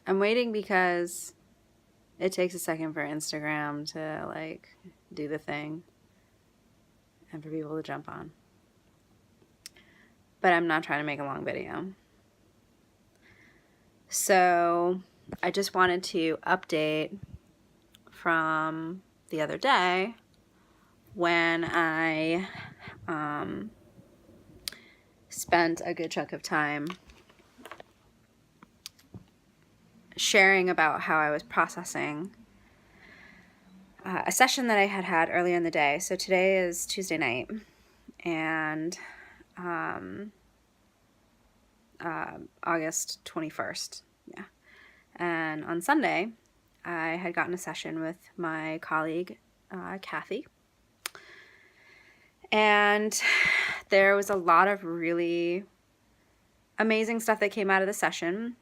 I'm waiting because it takes a second for Instagram to like do the thing and for people to jump on. But I'm not trying to make a long video. So I just wanted to update from the other day when I spent a good chunk of time sharing about how I was processing a session that I had earlier in the day. So today is Tuesday night, and August 21st, yeah. And on Sunday, I had gotten a session with my colleague, Kathy. And there was a lot of really amazing stuff that came out of the session.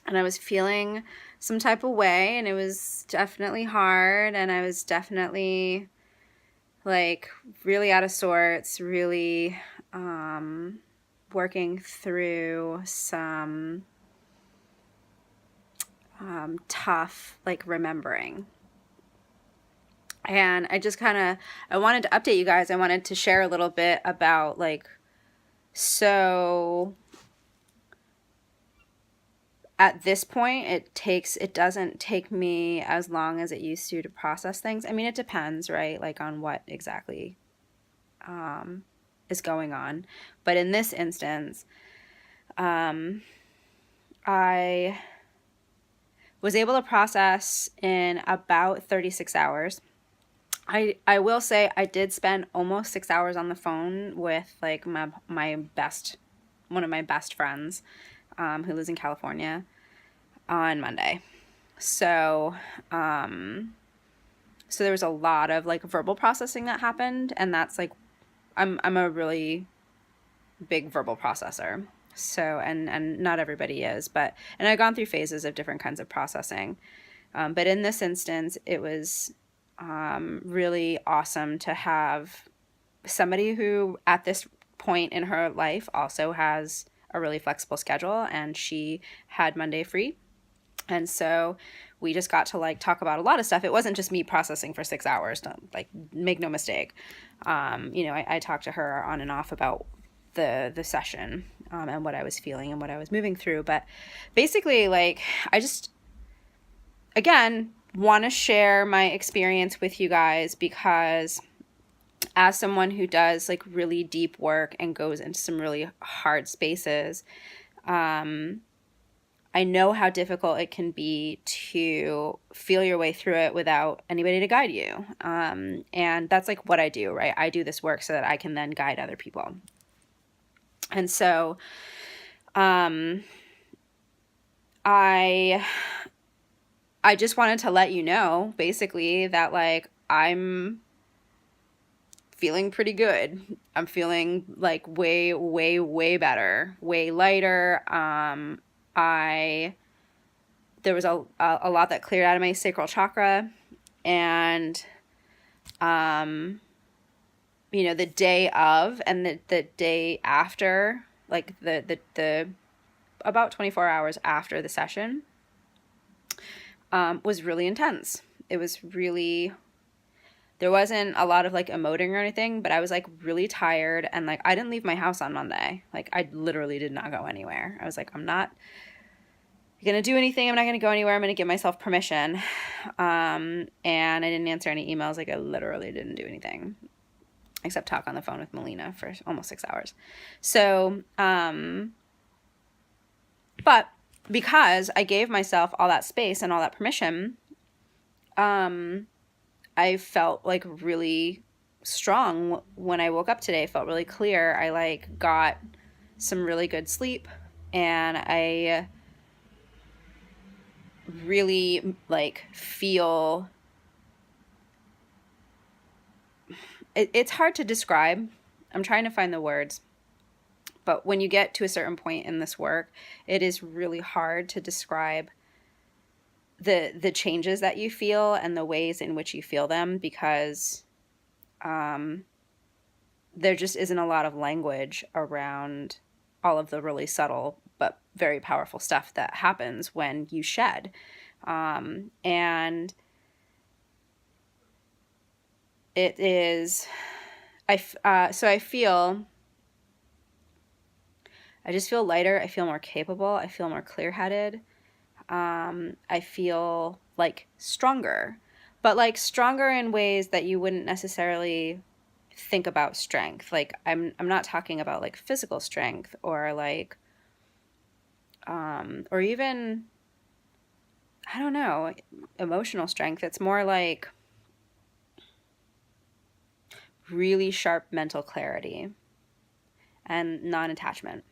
And I was feeling some type of way, and it was definitely hard, and I was definitely like really out of sorts, really working through some tough like remembering. And I wanted to update you guys. I wanted to share a little bit about like, so at this point, it doesn't take me as long as it used to process things. I mean, it depends, right? Like on what exactly is going on. But in this instance, I was able to process in about 36 hours. I will say I did spend almost 6 hours on the phone with like one of my best friends who lives in California on Monday. So there was a lot of like verbal processing that happened, and that's like I'm a really big verbal processor. So and not everybody is, and I've gone through phases of different kinds of processing. But in this instance, it was really awesome to have somebody who at this point in her life also has a really flexible schedule, and she had Monday free. And so we just got to like talk about a lot of stuff. It wasn't just me processing for 6 hours. Don't, like, make no mistake. I talked to her on and off about the session and what I was feeling and what I was moving through. But basically, like, I just, again, want to share my experience with you guys, because as someone who does like really deep work and goes into some really hard spaces, I know how difficult it can be to feel your way through it without anybody to guide you. And that's like what I do, right? I do this work so that I can then guide other people. And so I just wanted to let you know, basically, that like I'm feeling pretty good. I'm feeling like way, way, way better, way lighter. There was a lot that cleared out of my sacral chakra, and the day of and the day after, like the about 24 hours after the session, was really intense. It was really, there wasn't a lot of like emoting or anything, but I was like really tired, and like I didn't leave my house on Monday. Like I literally did not go anywhere. I was like, I'm not going to do anything. I'm not going to go anywhere. I'm going to give myself permission. And I didn't answer any emails. Like I literally didn't do anything except talk on the phone with Melina for almost 6 hours. So, but because I gave myself all that space and all that permission, I felt like really strong when I woke up today. I felt really clear. I like got some really good sleep, and I really like feel it's hard to describe. I'm trying to find the words. But when you get to a certain point in this work, it is really hard to describe the changes that you feel and the ways in which you feel them, because there just isn't a lot of language around all of the really subtle but very powerful stuff that happens when you shed. And it is, so I just feel lighter. I feel more capable. I feel more clear-headed. I feel like stronger, but like stronger in ways that you wouldn't necessarily think about strength. Like I'm not talking about like physical strength or like, or even, I don't know, emotional strength. It's more like really sharp mental clarity and non-attachment.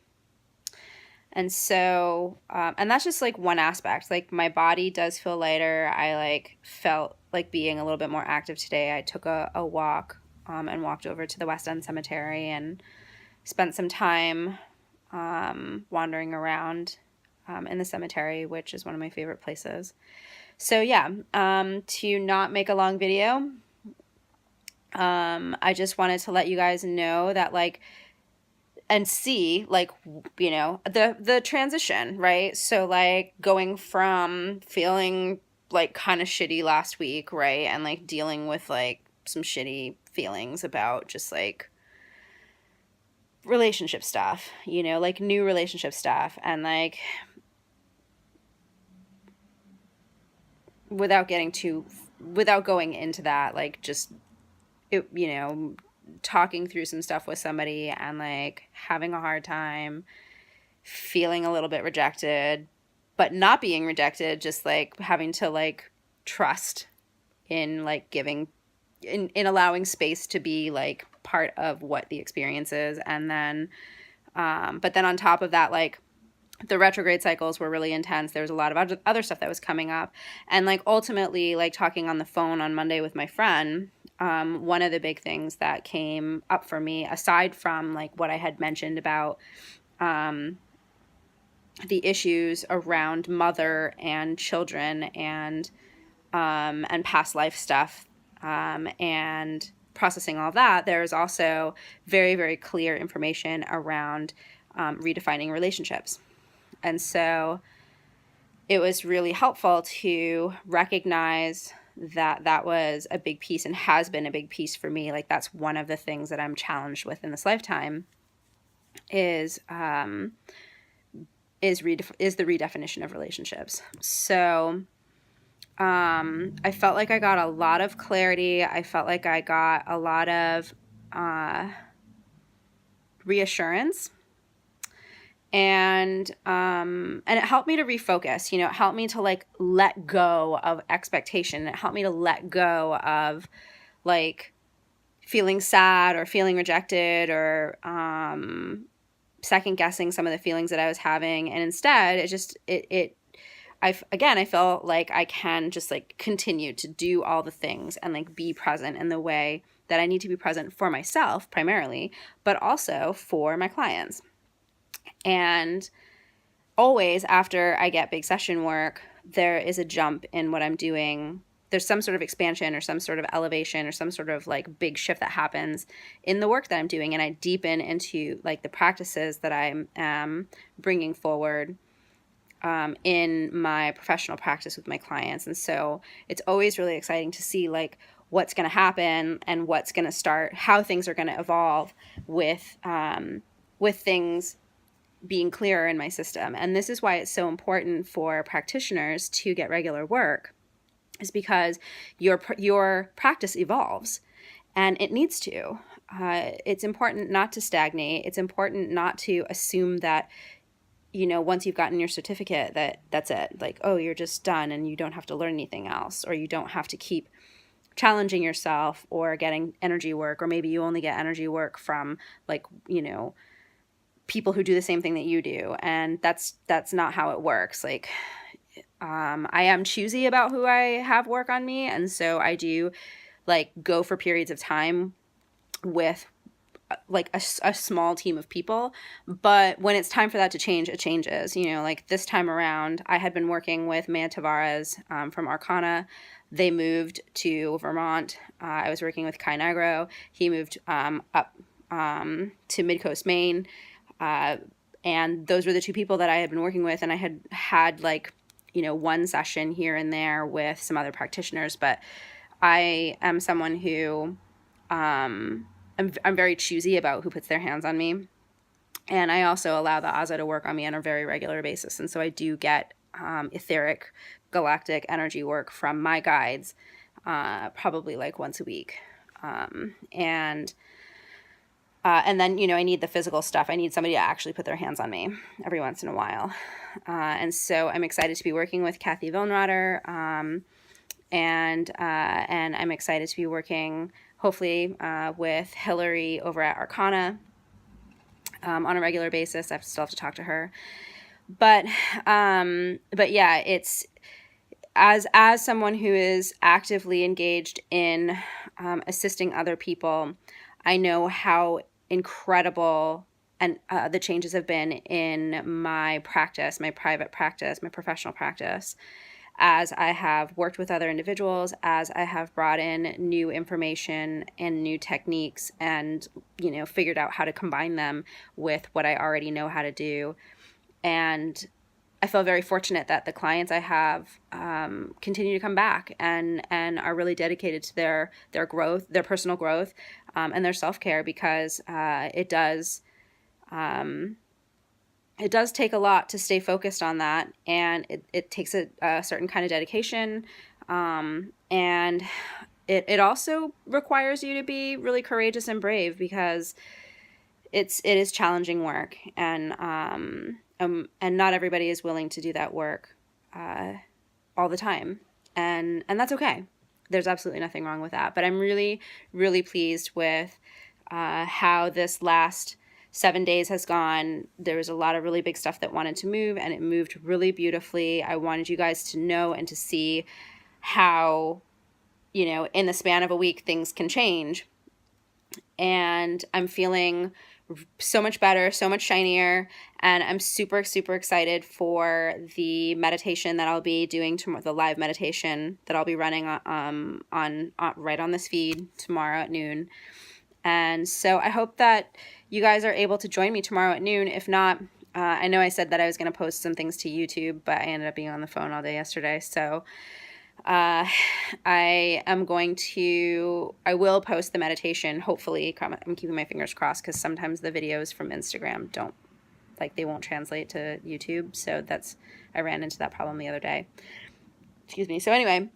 And so, and that's just like one aspect. Like my body does feel lighter. I like felt like being a little bit more active today. I took a walk and walked over to the West End Cemetery and spent some time wandering around in the cemetery, which is one of my favorite places. So yeah, to not make a long video, I just wanted to let you guys know that like, and see like, you know, the transition, right? So like going from feeling like kind of shitty last week, right? And like dealing with like some shitty feelings about just like relationship stuff, you know, like new relationship stuff, and like without going into that, like just it, you know, talking through some stuff with somebody and like having a hard time, feeling a little bit rejected, but not being rejected, just like having to like trust in like giving, in allowing space to be like part of what the experience is. And then, but then on top of that, like the retrograde cycles were really intense. There was a lot of other stuff that was coming up. And like ultimately, like talking on the phone on Monday with my friend, one of the big things that came up for me, aside from like what I had mentioned about the issues around mother and children and past life stuff, and processing all of that, there's also very, very clear information around redefining relationships. And so it was really helpful to recognize that that was a big piece and has been a big piece for me. Like that's one of the things that I'm challenged with in this lifetime is the redefinition of relationships. So I felt like I got a lot of clarity. I felt like I got a lot of reassurance. And it helped me to refocus, you know, it helped me to like let go of expectation. It helped me to let go of like feeling sad or feeling rejected or second guessing some of the feelings that I was having. And instead I felt like I can just like continue to do all the things and like be present in the way that I need to be present for myself primarily, but also for my clients. And always after I get big session work, there is a jump in what I'm doing. There's some sort of expansion or some sort of elevation or some sort of like big shift that happens in the work that I'm doing. And I deepen into like the practices that I'm bringing forward in my professional practice with my clients. And so it's always really exciting to see like what's going to happen and what's going to start, how things are going to evolve with things being clearer in my system. And this is why it's so important for practitioners to get regular work, is because your practice evolves and it needs to. It's important not to stagnate. It's important not to assume that once you've gotten your certificate, that's it. Like, oh, you're just done and you don't have to learn anything else, or you don't have to keep challenging yourself or getting energy work, or maybe you only get energy work from like, people who do the same thing that you do. And that's not how it works. Like, I am choosy about who I have work on me. And so I do like go for periods of time with like a small team of people. But when it's time for that to change, it changes. Like this time around, I had been working with Maya Tavares from Arcana. They moved to Vermont. I was working with Kai Negro. He moved up to Midcoast, Maine. And those were the two people that I had been working with. And I had like, one session here and there with some other practitioners. But I am someone who I'm very choosy about who puts their hands on me. And I also allow the Aza to work on me on a very regular basis. And so I do get etheric, galactic energy work from my guides probably like once a week. And then, I need the physical stuff. I need somebody to actually put their hands on me every once in a while. And so I'm excited to be working with Kathy Villenrotter. And I'm excited to be working hopefully with Hillary over at Arcana on a regular basis. I still have to talk to her. But yeah, it's as someone who is actively engaged in assisting other people, I know how incredible and the changes have been in my practice, my private practice, my professional practice, as I have worked with other individuals, as I have brought in new information and new techniques and, figured out how to combine them with what I already know how to do. And I feel very fortunate that the clients I have continue to come back and are really dedicated to their growth, their personal growth, and their self-care, because it does take a lot to stay focused on that, and it takes a certain kind of dedication, and it also requires you to be really courageous and brave, because it is challenging work, and not everybody is willing to do that work all the time, and that's okay. There's absolutely nothing wrong with that. But I'm really, really pleased with how this last 7 days has gone. There was a lot of really big stuff that wanted to move, and it moved really beautifully. I wanted you guys to know and to see how, in the span of a week, things can change. And I'm feeling so much better, so much shinier, and I'm super, super excited for the meditation that I'll be doing tomorrow, the live meditation that I'll be running on right on this feed tomorrow at noon. And so I hope that you guys are able to join me tomorrow at noon. If not, I know I said that I was going to post some things to YouTube, but I ended up being on the phone all day yesterday. So I will post the meditation, hopefully. I'm keeping my fingers crossed, because sometimes the videos from Instagram they won't translate to YouTube. So I ran into that problem the other day. Excuse me. So anyway,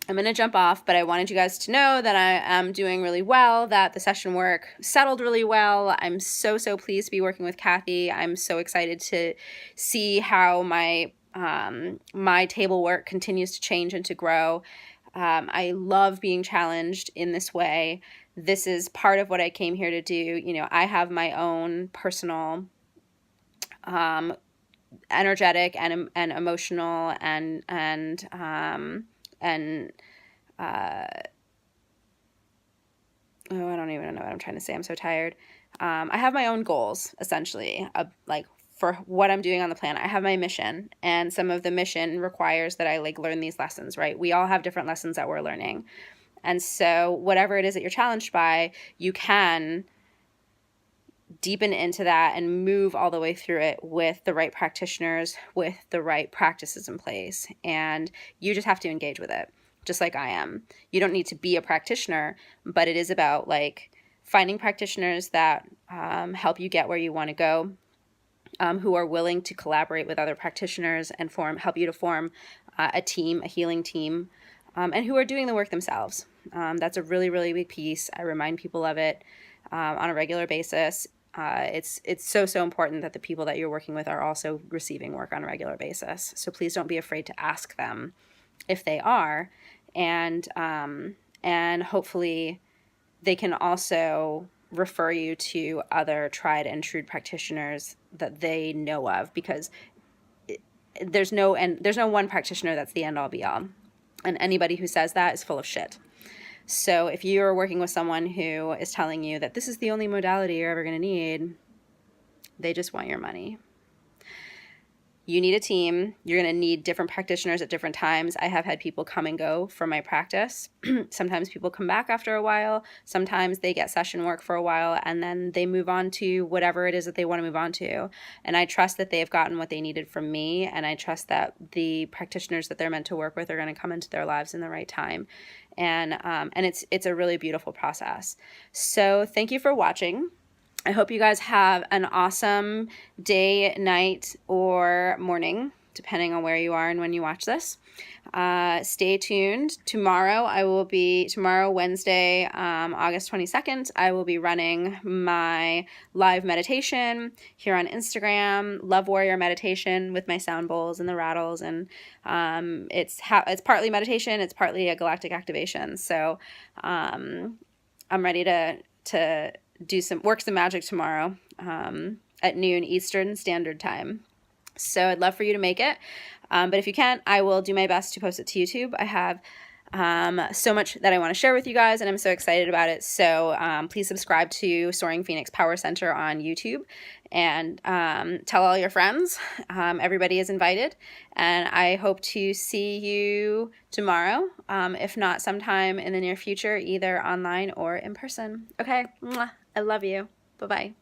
I'm going to jump off, but I wanted you guys to know that I am doing really well, that the session work settled really well. I'm so, so pleased to be working with Kathy. I'm so excited to see how my table work continues to change and to grow. I love being challenged in this way. This is part of what I came here to do. I have my own personal energetic and emotional and I don't even know what I'm trying to say. I'm so tired. I have my own goals, essentially, for what I'm doing on the planet. I have my mission, and some of the mission requires that I learn these lessons, right? We all have different lessons that we're learning. And so whatever it is that you're challenged by, you can deepen into that and move all the way through it with the right practitioners, with the right practices in place. And you just have to engage with it, just like I am. You don't need to be a practitioner, but it is about finding practitioners that help you get where you want to go, who are willing to collaborate with other practitioners and help you to form a team, a healing team, and who are doing the work themselves. That's a really, really big piece. I remind people of it on a regular basis. It's so important that the people that you're working with are also receiving work on a regular basis. So please don't be afraid to ask them if they are, and hopefully they can also refer you to other tried and true practitioners that they know of, because there's no one practitioner that's the end all be all, and anybody who says that is full of shit. So if you're working with someone who is telling you that this is the only modality you're ever going to need, they just want your money. You need a team. You're going to need different practitioners at different times. I have had people come and go from my practice. Sometimes people come back after a while. Sometimes they get session work for a while, and then they move on to whatever it is that they want to move on to. And I trust that they've gotten what they needed from me, and I trust that the practitioners that they're meant to work with are going to come into their lives in the right time. And it's a really beautiful process. So thank you for watching. I hope you guys have an awesome day, night, or morning, depending on where you are and when you watch this. Stay tuned. Tomorrow, Wednesday, August 22nd, I will be running my live meditation here on Instagram, Love Warrior Meditation, with my sound bowls and the rattles. And it's partly meditation, it's partly a galactic activation. So I'm ready to work some magic tomorrow at noon Eastern Standard Time. So I'd love for you to make it. But if you can't, I will do my best to post it to YouTube. I have so much that I want to share with you guys, and I'm so excited about it. So please subscribe to Soaring Phoenix Power Center on YouTube, and tell all your friends. Everybody is invited, and I hope to see you tomorrow, if not sometime in the near future, either online or in person. Okay, I love you. Bye-bye.